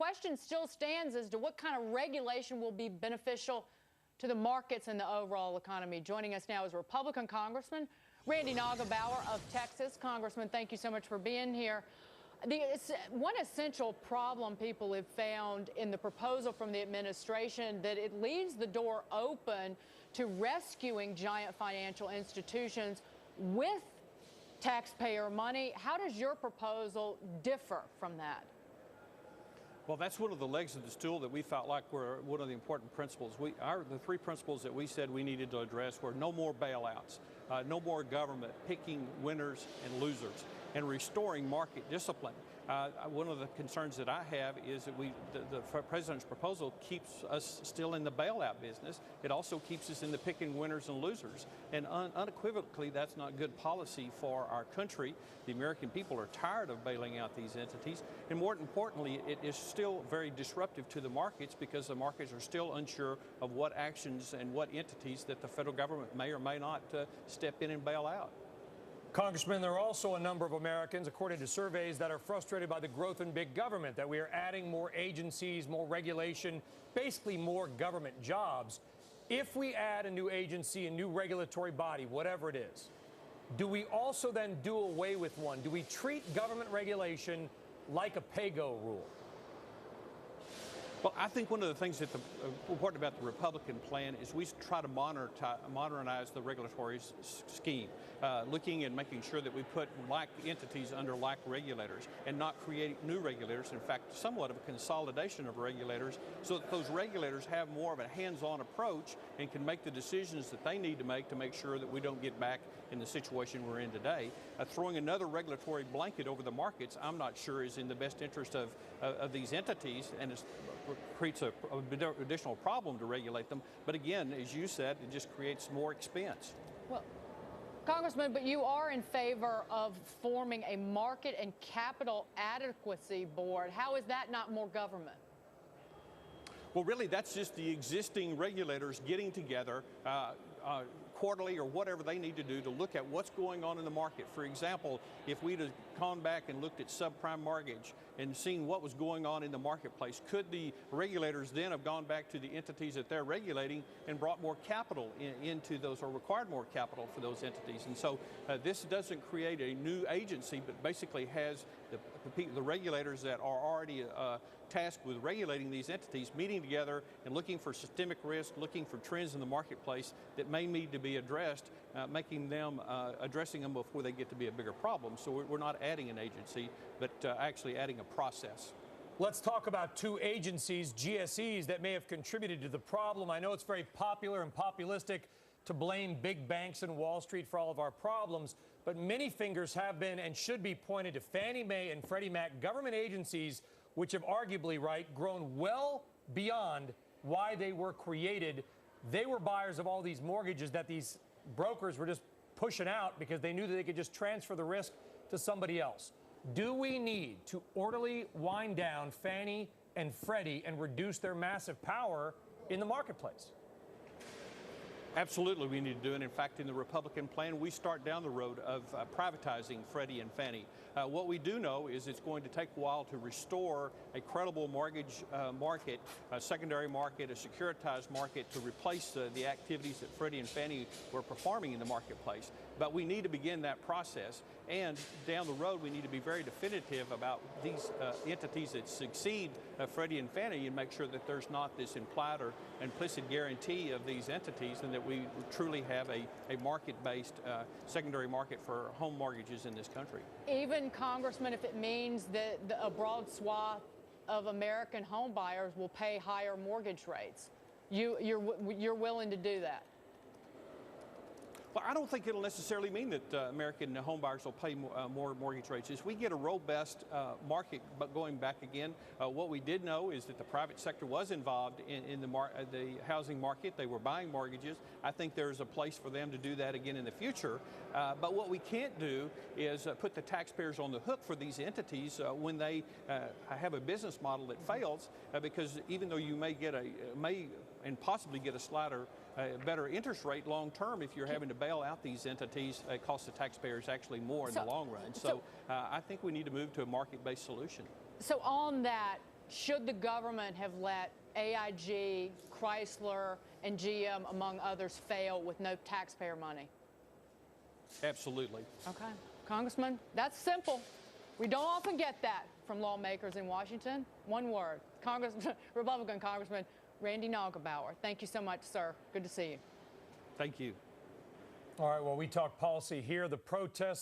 question still stands as to what kind of regulation will be beneficial to the markets and the overall economy. Joining us now is Republican Congressman Randy Neugebauer of Texas. Congressman, thank you so much for being here. One essential problem people have found in the proposal from the administration that it leaves the door open to rescuing giant financial institutions with taxpayer money. How does your proposal differ from that? Well, that's one of the legs of the stool that we felt like were one of the important principles. The three principles that we said we needed to address were no more bailouts, no more government picking winners and losers, and restoring market discipline. One of the concerns that I have is that the president's proposal keeps us still in the bailout business. It also keeps us in the picking winners and losers. And unequivocally, that's not good policy for our country. The American people are tired of bailing out these entities. And more importantly, it is still very disruptive to the markets because the markets are still unsure of what actions and what entities that the federal government may or may not step in and bail out. Congressman, there are also a number of Americans, according to surveys, that are frustrated by the growth in big government, that we are adding more agencies, more regulation, basically more government jobs. If we add a new agency, a new regulatory body, whatever it is, do we also then do away with one? Do we treat government regulation like a pay-go rule? Well, I think one of the things that's important about the Republican plan is we try to modernize the regulatory scheme, looking and making sure that we put like entities under like regulators and not create new regulators. In fact, somewhat of a consolidation of regulators so that those regulators have more of a hands-on approach and can make the decisions that they need to make sure that we don't get back in the situation we're in today. Throwing another regulatory blanket over the markets, I'm not sure is in the best interest of these entities, and it creates an additional problem to regulate them. But again, as you said, it just creates more expense. Well, Congressman, but you are in favor of forming a market and capital adequacy board. How is that not more government? Well, really, that's just the existing regulators getting together quarterly or whatever they need to do to look at what's going on in the market. For example, if we'd have gone back and looked at subprime mortgage and seen what was going on in the marketplace, could the regulators then have gone back to the entities that they're regulating and brought more capital into those, or required more capital for those entities? And so this doesn't create a new agency, but basically has the regulators that are already tasked with regulating these entities meeting together and looking for systemic risk, looking for trends in the marketplace that may need to be addressed, addressing them before they get to be a bigger problem. So we're not adding an agency, but actually adding a process. Let's talk about two agencies, GSEs, that may have contributed to the problem. I know it's very popular and populistic to blame big banks and Wall Street for all of our problems, but many fingers have been and should be pointed to Fannie Mae and Freddie Mac, government agencies which have arguably, grown well beyond why they were created. They were buyers of all these mortgages that these brokers were just pushing out because they knew that they could just transfer the risk to somebody else. Do we need to orderly wind down Fannie and Freddie and reduce their massive power in the marketplace? Absolutely, we need to do it. In fact, in the Republican plan, we start down the road of privatizing Freddie and Fannie. What we do know is it's going to take a while to restore a credible mortgage market, a secondary market, a securitized market, to replace the activities that Freddie and Fannie were performing in the marketplace. But we need to begin that process. And down the road, we need to be very definitive about these entities that succeed Freddie and Fannie and make sure that there's not this implied or implicit guarantee of these entities, and that we truly have a market-based secondary market for home mortgages in this country. Even, Congressman, if it means that a broad swath of American home buyers will pay higher mortgage rates, you're willing to do that? Well, I don't think it'll necessarily mean that American home buyers will pay more mortgage rates. As we get a robust market, but going back again, what we did know is that the private sector was involved in the housing market. They were buying mortgages. I think there's a place for them to do that again in the future. But what we can't do is put the taxpayers on the hook for these entities when they have a business model that fails, because even though you may get and possibly get a better interest rate long term, if you're having to bail out these entities, it costs the taxpayers actually more in the long run. So I think we need to move to a market-based solution. So on that, should the government have let AIG, Chrysler, and GM, among others, fail with no taxpayer money? Absolutely. Okay. Congressman, that's simple. We don't often get that from lawmakers in Washington. One word. Republican Congressman Randy Neugebauer. Thank you so much, sir. Good to see you. Thank you. All right, well, we talk policy here. The protests